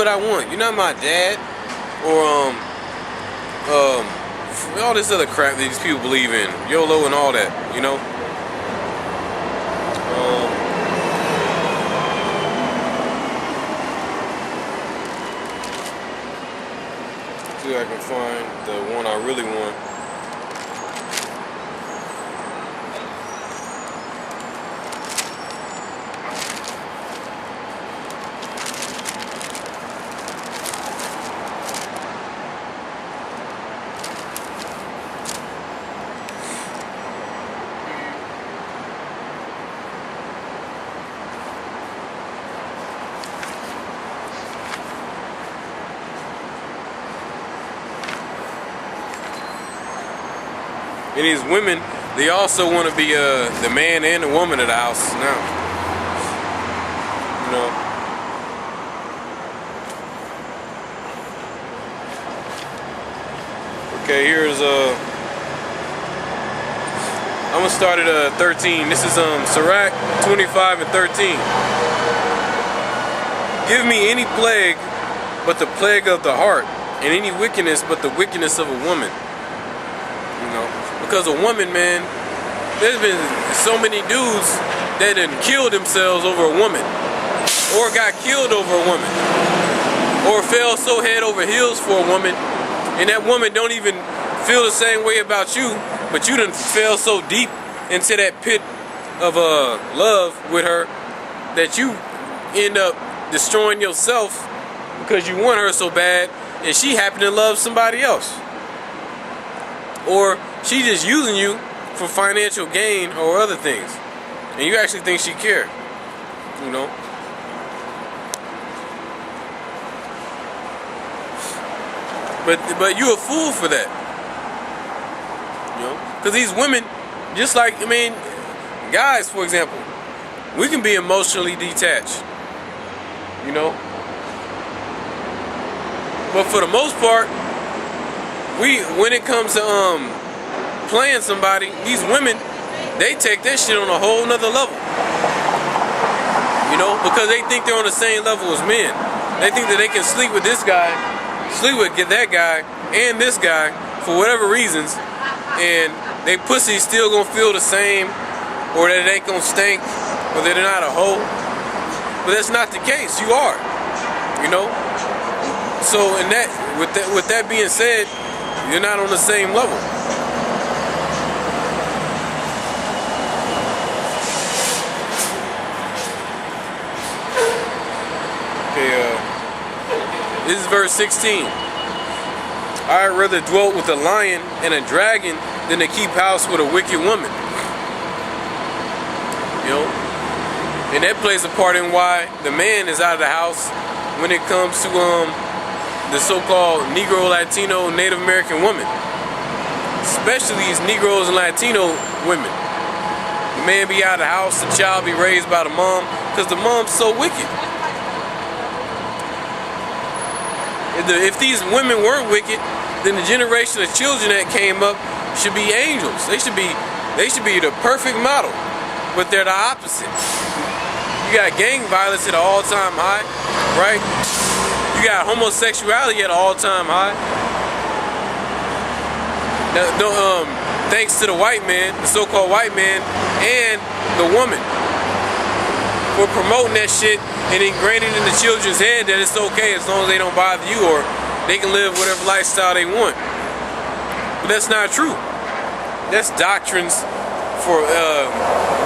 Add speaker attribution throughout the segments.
Speaker 1: what I want. You're not my dad, or all this other crap that these people believe in, YOLO and all that. You know. See if I can find the one I really want. And these women, they also want to be the man and the woman of the house now. You know. Okay, here's I'm gonna start at 13. This is Sirach 25 and 13. Give me any plague but the plague of the heart, and any wickedness but the wickedness of a woman. You know. Because a woman, man, there's been so many dudes that done killed themselves over a woman, or got killed over a woman, or fell so head over heels for a woman, and that woman don't even feel the same way about you, but you done fell so deep into that pit of love with her that you end up destroying yourself because you want her so bad, and she happened to love somebody else. Or she just using you for financial gain or other things, and you actually think she care, you know. But you a fool for that, you know. Because these women, just like, I mean, guys, for example, we can be emotionally detached, you know. But for the most part, when it comes to playing somebody, these women, they take that shit on a whole nother level. You know, because they think they're on the same level as men. They think that they can sleep with this guy, get that guy, and this guy for whatever reasons, and they pussy still gonna feel the same, or that it ain't gonna stink, or that they're not a hoe. But that's not the case. You are. You know. So with that being said, you're not on the same level. Okay, this is verse 16. I'd rather dwell with a lion and a dragon than to keep house with a wicked woman. You know? And that plays a part in why the man is out of the house when it comes to the so-called Negro, Latino, Native American women, especially these Negroes and Latino women. The man be out of the house, the child be raised by the mom, because the mom's so wicked. If these women weren't wicked, then the generation of children that came up should be angels. They should be the perfect model, but they're the opposite. You got gang violence at an all-time high, right? You got homosexuality at an all-time high. Now, thanks to the white man, the so-called white man, and the woman for promoting that shit and ingraining in the children's head that it's okay as long as they don't bother you, or they can live whatever lifestyle they want. But that's not true. That's doctrines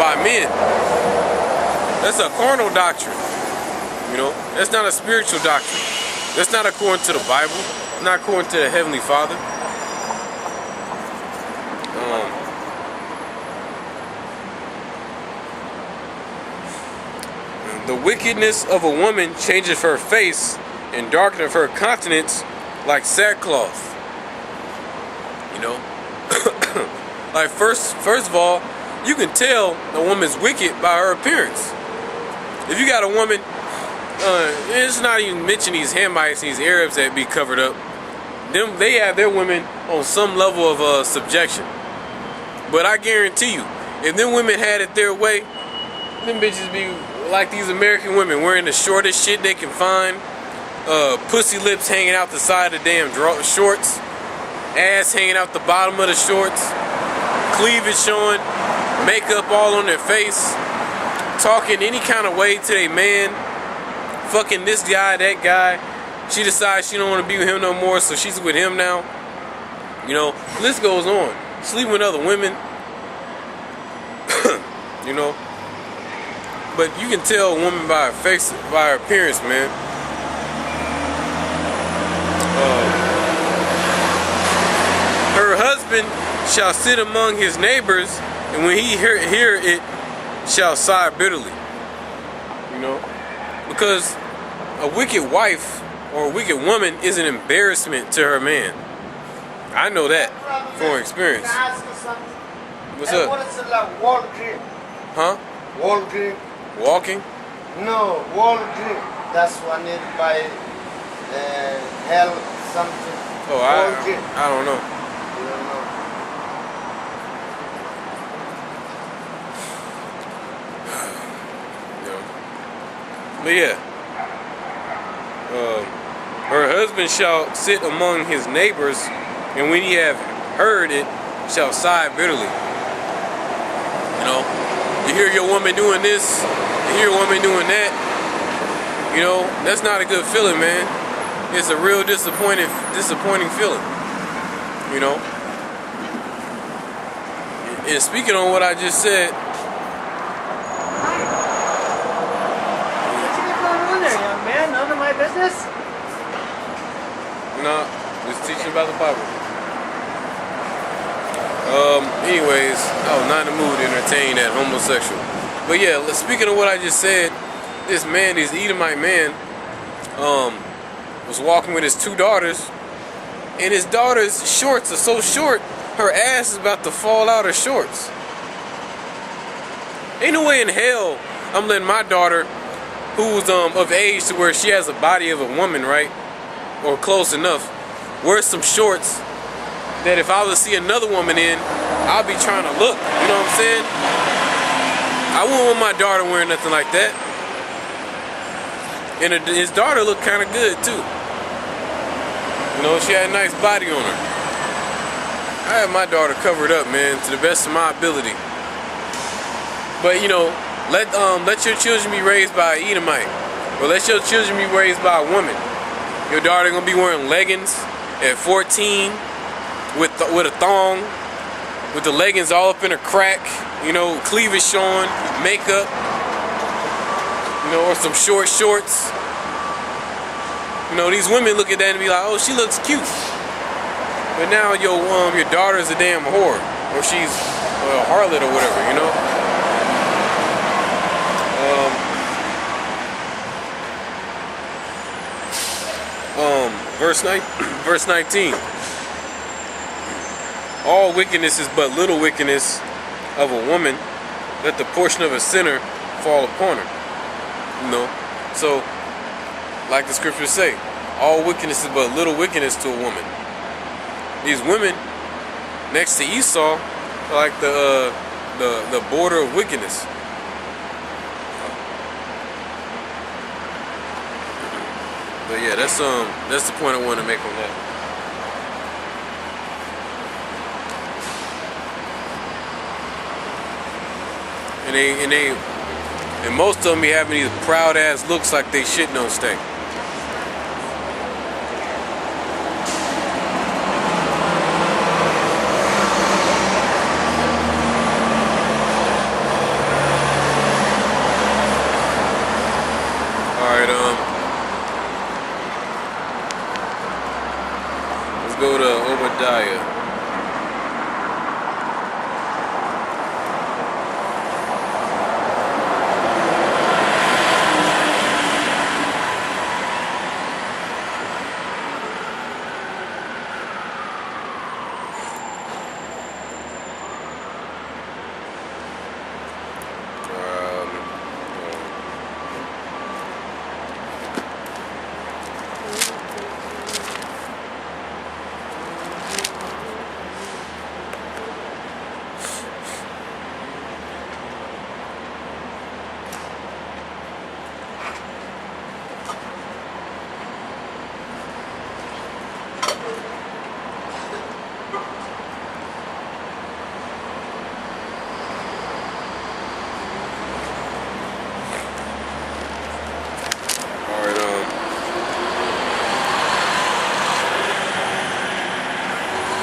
Speaker 1: by men. That's a carnal doctrine. You know, that's not a spiritual doctrine. That's not according to the Bible. Not according to the Heavenly Father. The wickedness of a woman changeth her face, and darkeneth her countenance like sackcloth. You know, like first of all, you can tell a woman's wicked by her appearance. If you got a woman, it's not even mention these Hamites, these Arabs that be covered up. They have their women on some level of subjection. But I guarantee you, if them women had it their way, them bitches be like these American women, wearing the shortest shit they can find, pussy lips hanging out the side of the damn shorts, ass hanging out the bottom of the shorts, cleavage showing, makeup all on their face, talking any kind of way to their man, fucking this guy, that guy. She decides she don't want to be with him no more, so she's with him now. You know, the list goes on. Sleeping with other women. You know. But you can tell a woman by her face, by her appearance, man. Her husband shall sit among his neighbors, and when he hear it, shall sigh bitterly. You know, because a wicked wife or a wicked woman is an embarrassment to her man. I know that from experience.
Speaker 2: Can I ask you something?
Speaker 1: What's up?
Speaker 2: What is it like wall green?
Speaker 1: Huh?
Speaker 2: Wall green?
Speaker 1: Walking?
Speaker 2: No, wall green. That's one it by hell something.
Speaker 1: Oh,
Speaker 2: Wall green.
Speaker 1: I don't know.
Speaker 2: You don't know.
Speaker 1: But yeah, her husband shall sit among his neighbors, and when he have heard it, shall sigh bitterly. You know, you hear your woman doing this, you hear your woman doing that. You know, that's not a good feeling, man. It's a real disappointing feeling. You know. And speaking on what I just said.
Speaker 2: Young man, none of my business.
Speaker 1: No, just teaching about the Bible. Anyways, I was not in the mood to entertain that homosexual. But yeah, speaking of what I just said, this man, this Edomite man, was walking with his two daughters, and his daughter's shorts are so short, her ass is about to fall out of shorts. Ain't no way in hell I'm letting my daughter, who's of age to where she has a body of a woman, right, or close enough, wear some shorts that if I was to see another woman in, I'll be trying to look. You know what I'm saying? I wouldn't want my daughter wearing nothing like that. And his daughter looked kind of good too. You know, she had a nice body on her. I had my daughter covered up, man, to the best of my ability. But you know, let your children be raised by an Edomite, or let your children be raised by a woman. Your daughter gonna be wearing leggings at 14 with a thong, with the leggings all up in her crack, you know, cleavage showing, makeup, you know, or some short shorts. You know, these women look at that and be like, oh, she looks cute. But now your daughter's a damn whore, or she's a harlot or whatever, you know. Verse 19. All wickedness is but little wickedness of a woman. Let the portion of a sinner fall upon her. You know, so like the scriptures say, all wickedness is but little wickedness to a woman. These women next to Esau are like the border of wickedness. But yeah, that's the point I want to make on that. And most of them be having these proud ass looks like they shitting on steak. Alright, let's go to Obadiah.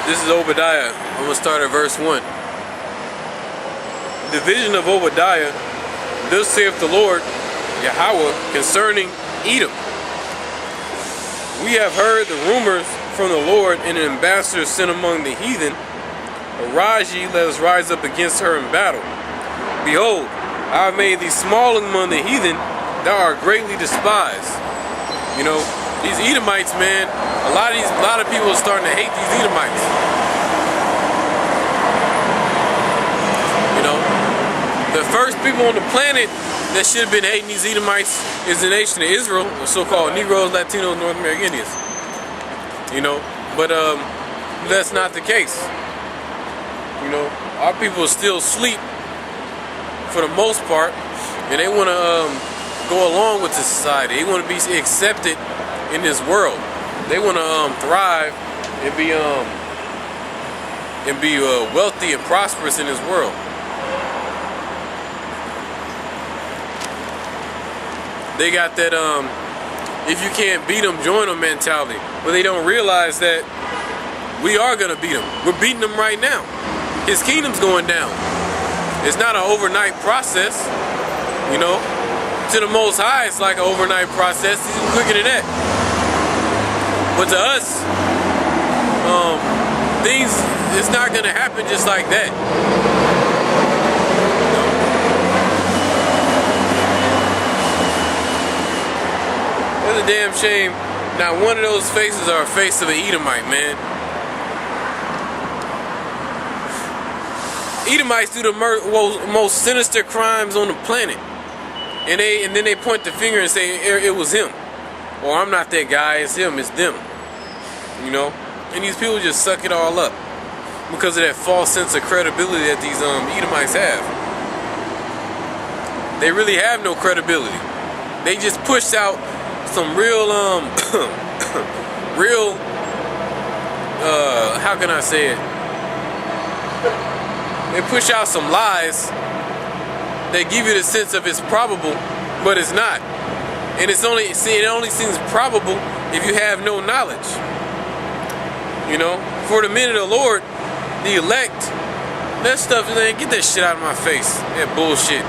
Speaker 1: This is Obadiah. I'm going to start at verse 1. The vision of Obadiah. Thus saith the Lord, Yahweh, concerning Edom. We have heard the rumors from the Lord, and an ambassador sent among the heathen. Arise ye, let us rise up against her in battle. Behold, I have made thee small among the heathen, thou art greatly despised. You know, these Edomites, man, a lot of people are starting to hate these Edomites. You know, the first people on the planet that should have been hating these Edomites is the nation of Israel, the so-called Negroes, Latinos, North American Indians. You know, but that's not the case. You know, our people still sleep for the most part, and they want to go along with the society. They want to be accepted in this world. They want to thrive and be wealthy and prosperous in this world. They got that if you can't beat them, join them mentality, but they don't realize that we are gonna beat them. We're beating them right now. His kingdom's going down. It's not an overnight process, you know. To the Most High, it's like an overnight process. He's quicker than that. But to us, it's not gonna happen just like that. It's a damn shame. Not one of those faces are a face of an Edomite, man. Edomites do the most sinister crimes on the planet, and then they point the finger and say it was him, or I'm not that guy, it's him, it's them. You know, and these people just suck it all up because of that false sense of credibility that these Edomites have. They really have no credibility. They just pushed out some real how can I say it? They push out some lies. They give you the sense of it's probable, but it's not. And it only seems probable if you have no knowledge. You know, for the men of the Lord, the elect, that stuff, man, get that shit out of my face. That bullshit.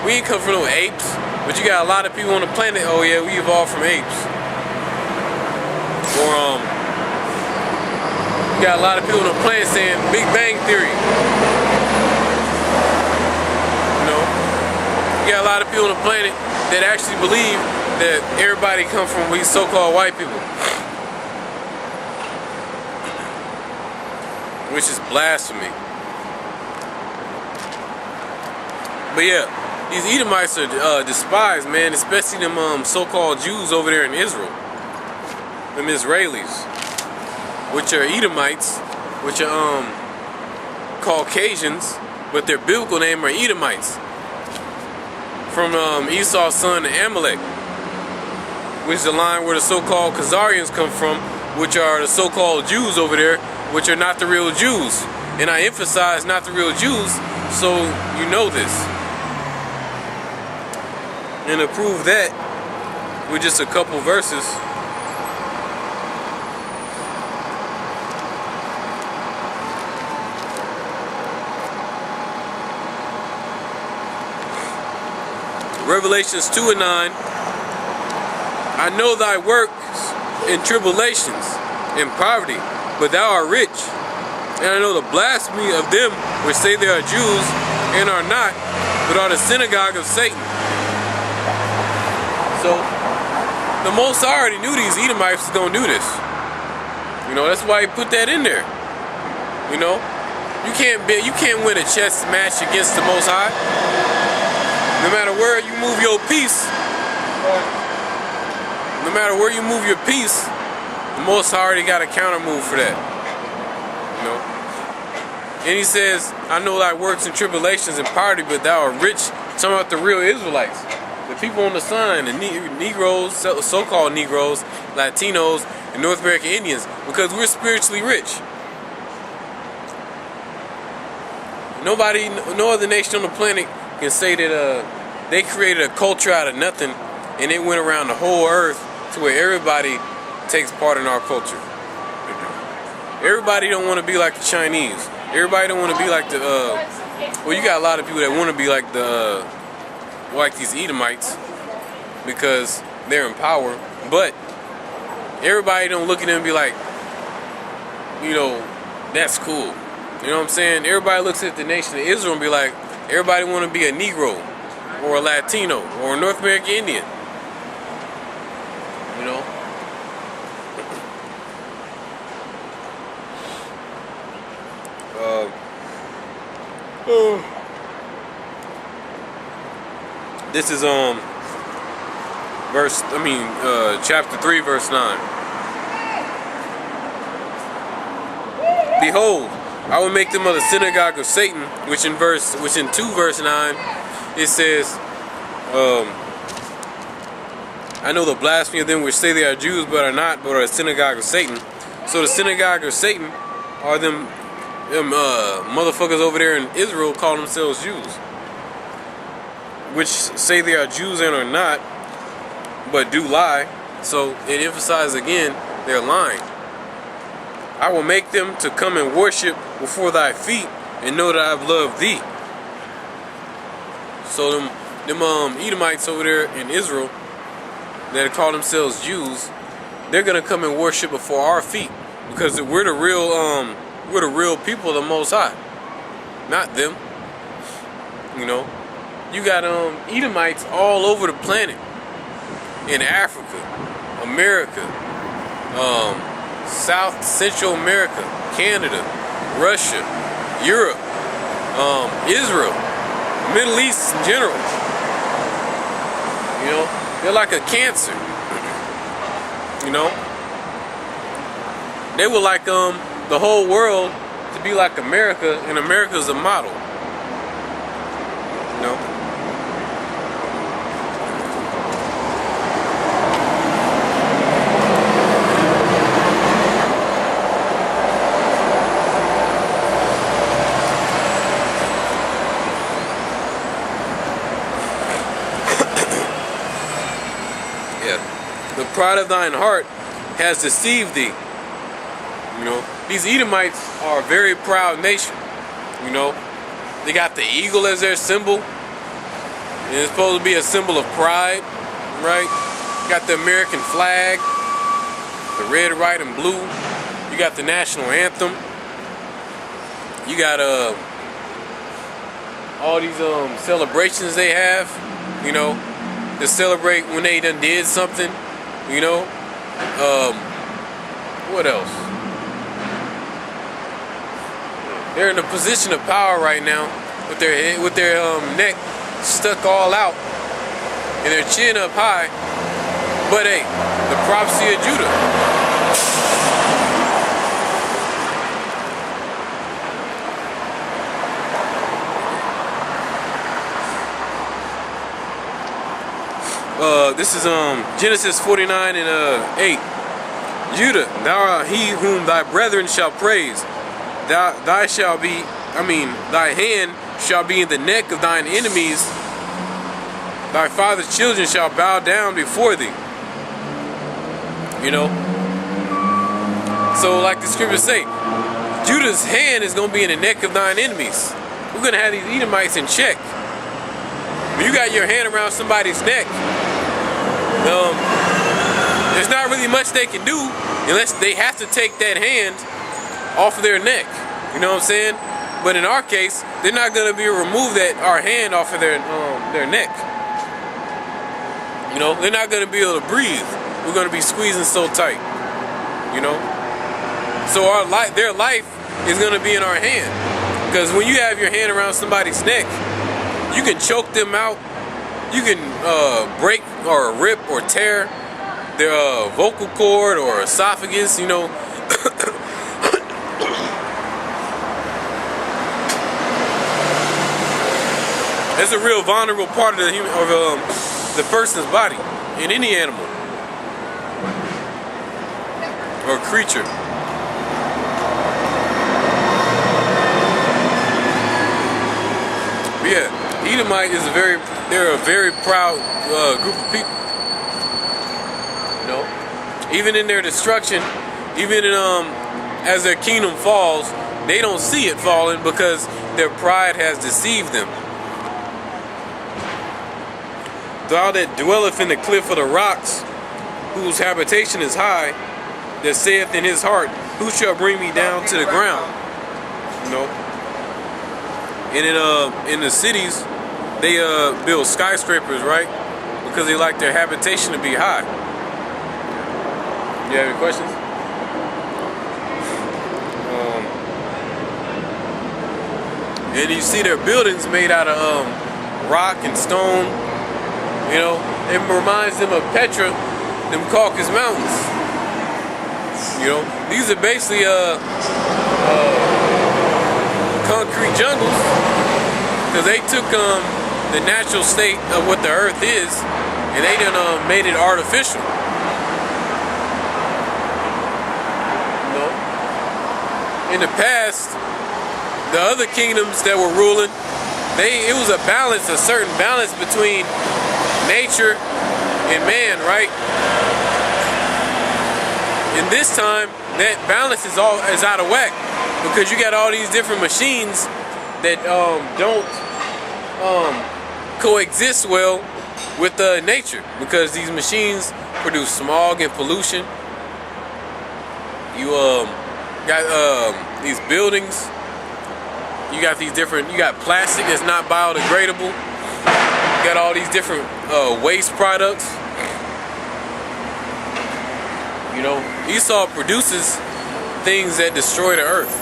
Speaker 1: We ain't come from no apes, but you got a lot of people on the planet. Oh yeah, we evolved from apes. Or you got a lot of people on the planet saying Big Bang Theory. You got a lot of people on the planet that actually believe that everybody come from these so-called white people, which is blasphemy. But yeah, these Edomites are despised, man, especially them so-called Jews over there in Israel, them Israelis, which are Edomites, which are Caucasians, but their biblical name are Edomites. From Esau's son Amalek, which is the line where the so-called Khazarians come from, which are the so-called Jews over there, which are not the real Jews. And I emphasize not the real Jews, so you know this. And to prove that, with just a couple verses, Revelations 2:9, I know thy works in tribulations, in poverty, but thou art rich. And I know the blasphemy of them which say they are Jews and are not, but are the synagogue of Satan. So, the Most High already knew these Edomites was going to do this. You know, that's why he put that in there. You know, you can't win a chess match against the Most High. No matter where you move your piece, the Most High already got a counter move for that. You know? And he says, I know thy works and tribulations and poverty, but thou art rich. Talking about the real Israelites. The people on the sun, the Negroes, so-called Negroes, Latinos, and North American Indians, because we're spiritually rich. No other nation on the planet can say that they created a culture out of nothing and it went around the whole earth to where everybody takes part in our culture. Everybody don't want to be like the Chinese. Everybody don't want to be like the. Well, you got a lot of people that want to be like the, like these Edomites, because they're in power. But everybody don't look at them and be like, you know, that's cool. You know what I'm saying? Everybody looks at the nation of Israel and be like, everybody want to be a Negro or a Latino or a North American Indian. You know? This is chapter 3, verse 9. Behold, I will make them of the synagogue of Satan, which in 2 verse 9 it says, I know the blasphemy of them which say they are Jews but are not, but are a synagogue of Satan. So the synagogue of Satan are them motherfuckers over there in Israel call themselves Jews, which say they are Jews and are not, but do lie. So it emphasizes again, they're lying. I will make them to come and worship before thy feet and know that I've loved thee. So them Edomites over there in Israel that call themselves Jews, they're gonna come and worship before our feet, because we're the real people of the Most High, not them. You know, you got Edomites all over the planet, in Africa, America, South Central America, Canada, Russia, Europe, Israel, Middle East in general. You know, they're like a cancer. You know, they would like the whole world to be like America, and America's a model. You know. The pride of thine heart has deceived thee. You know, these Edomites are a very proud nation. You know, they got the eagle as their symbol, and it's supposed to be a symbol of pride, right? You got the American flag, the red, white, and blue. You got the national anthem. You got all these celebrations they have. You know, to celebrate when they done did something. You know, what else? They're in a position of power right now, with their neck stuck all out and their chin up high. But hey, the prophecy of Judah. This is Genesis 49 and 8. Judah, thou art he whom thy brethren shall praise. Thy hand shall be in the neck of thine enemies. Thy father's children shall bow down before thee. You know. So like the scriptures say, Judah's hand is gonna be in the neck of thine enemies. We're gonna have these Edomites in check. When you got your hand around somebody's neck, there's not really much they can do unless they have to take that hand off of their neck. You know what I'm saying? But in our case, they're not going to be able to remove our hand off of their neck. You know, they're not going to be able to breathe. We're going to be squeezing so tight. You know? So their life is going to be in our hand. Because when you have your hand around somebody's neck, you can choke them out. You can break or rip or tear their vocal cord or esophagus, you know. That's a real vulnerable part of the person's body in any animal or creature. But yeah, Edomite is they're a very proud group of people. You know, even in their destruction, even in as their kingdom falls, they don't see it falling because their pride has deceived them. Thou that dwelleth in the cliff of the rocks, whose habitation is high, that saith in his heart, who shall bring me down to the ground? You know. And in the cities, they build skyscrapers, right? Because they like their habitation to be high. You have any questions? And you see their buildings made out of rock and stone. You know, it reminds them of Petra, them Caucasus Mountains. You know, these are basically concrete jungles, because they took the natural state of what the earth is, and they done made it artificial. You know, in the past, the other kingdoms that were ruling, it was a balance, a certain balance between nature and man, right? And this time, that balance is out of whack, because you got all these different machines that don't coexist well with nature, because these machines produce smog and pollution. You got these buildings. You got these different. You got plastic that's not biodegradable. You got all these different waste products. You know, Esau produces things that destroy the earth.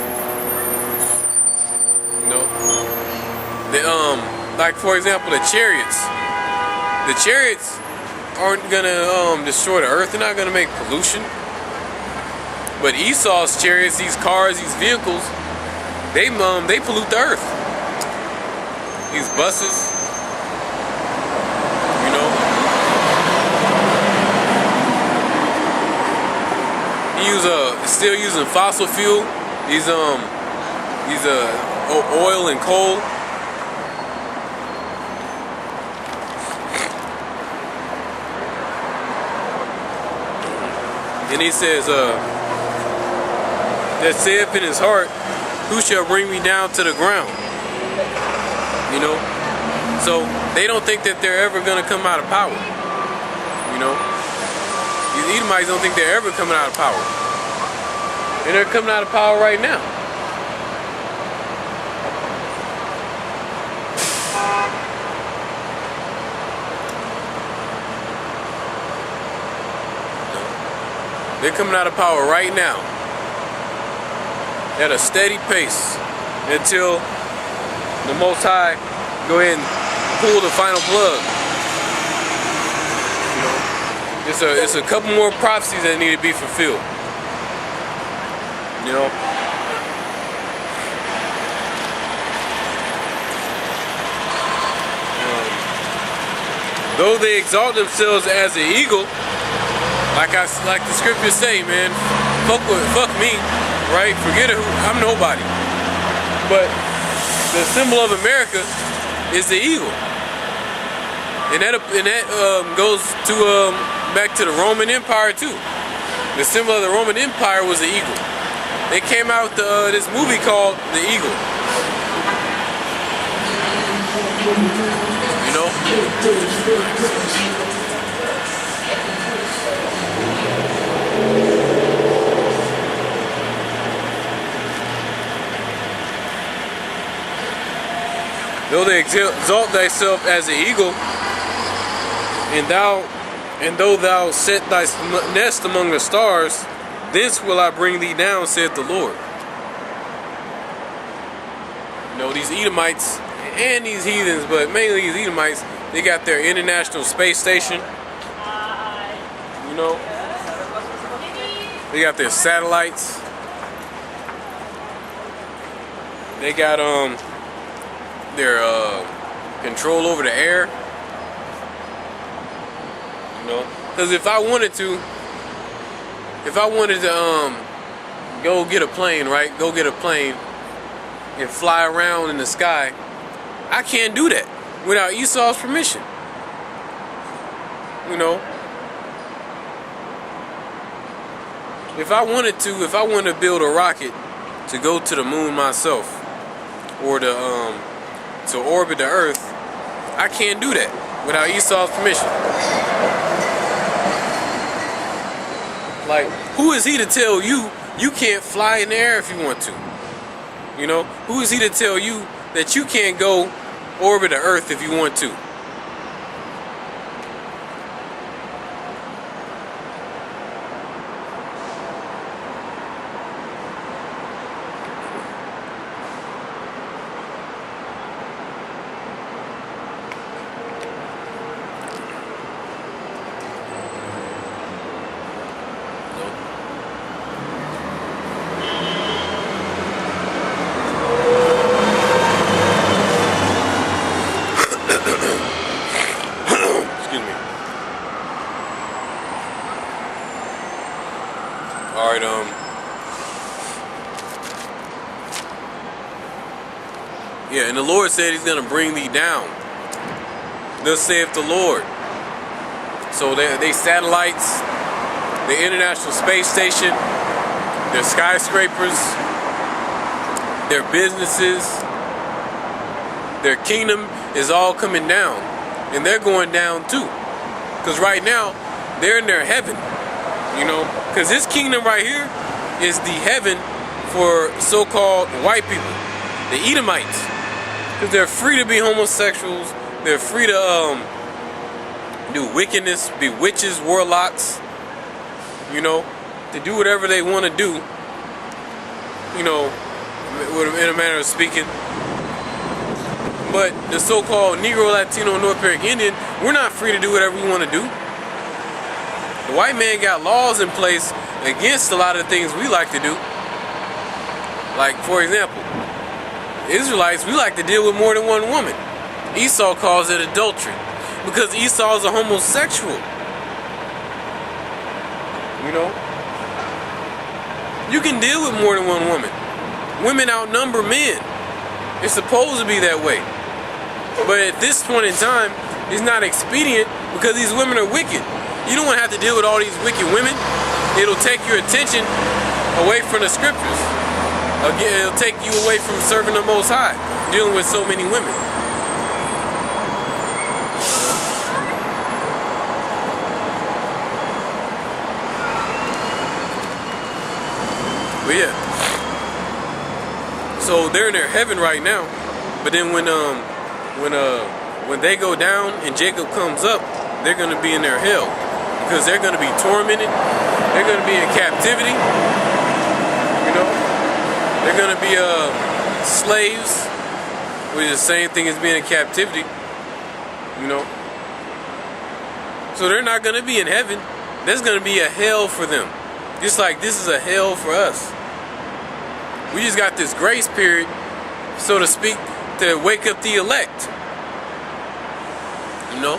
Speaker 1: You know, like for example, the chariots. The chariots aren't gonna destroy the earth. They're not gonna make pollution. But Esau's chariots, these cars, these vehicles, they pollute the earth. These buses, you know. He still using fossil fuel. These oil and coal. And he says, that saith in his heart, who shall bring me down to the ground? You know? So they don't think that they're ever gonna come out of power. You know? These Edomites don't think they're ever coming out of power. And they're coming out of power right now. They're coming out of power right now at a steady pace until the Most High go ahead and pull the final plug. You know, it's a couple more prophecies that need to be fulfilled. You know, though they exalt themselves as an eagle. Like the scriptures say, man, fuck me, right? Forget it, I'm nobody. But the symbol of America is the eagle, and that goes to back to the Roman Empire too. The symbol of the Roman Empire was the eagle. They came out with this movie called The Eagle. You know. Though they exalt thyself as an eagle, and though thou set thy nest among the stars, thence will I bring thee down, saith the Lord. You know, these Edomites and these heathens, but mainly these Edomites, they got their International Space Station. You know, they got their satellites. They got their control over the air. You know, because if I wanted to go get a plane, right? Go get a plane and fly around in the sky, I can't do that without Esau's permission. You know, if I wanted to build a rocket to go to the moon myself, or to orbit the Earth, I can't do that without Esau's permission. Like, who is he to tell you you can't fly in the air if you want to? You know, who is he to tell you that you can't go orbit the Earth if you want to? Alright, yeah, and the Lord said he's gonna bring thee down. Thus saith the Lord. So they satellites, the International Space Station, their skyscrapers, their businesses, their kingdom is all coming down. And they're going down too. Because right now, they're in their heaven. You know, because this kingdom right here is the heaven for so-called white people, the Edomites. Because they're free to be homosexuals, they're free to do wickedness, be witches, warlocks, you know, to do whatever they want to do, you know, in a manner of speaking. But the so-called Negro, Latino, North American Indian, we're not free to do whatever we want to do. The white man got laws in place against a lot of the things we like to do. Like, for example, Israelites, we like to deal with more than one woman. Esau calls it adultery because Esau is a homosexual. You know? You can deal with more than one woman. Women outnumber men. It's supposed to be that way. But at this point in time, it's not expedient because these women are wicked. You don't want to have to deal with all these wicked women. It'll take your attention away from the scriptures. Again, it'll take you away from serving the Most High, dealing with so many women. But yeah. So they're in their heaven right now. But then when they go down and Jacob comes up, they're going to be in their hell. Because they're going to be tormented. They're going to be in captivity. You know? They're going to be slaves, which is the same thing as being in captivity. You know? So they're not going to be in heaven. There's going to be a hell for them. Just like this is a hell for us. We just got this grace period, so to speak, to wake up the elect. You know?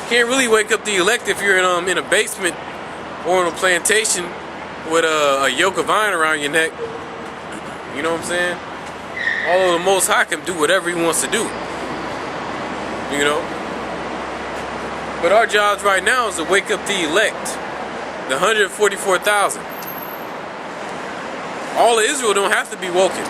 Speaker 1: Can't really wake up the elect if you're in a basement or in a plantation with a yoke of iron around your neck. You know what I'm saying? Although the Most High can do whatever he wants to do. You know? But our jobs right now is to wake up the elect. The 144,000. All of Israel don't have to be woken.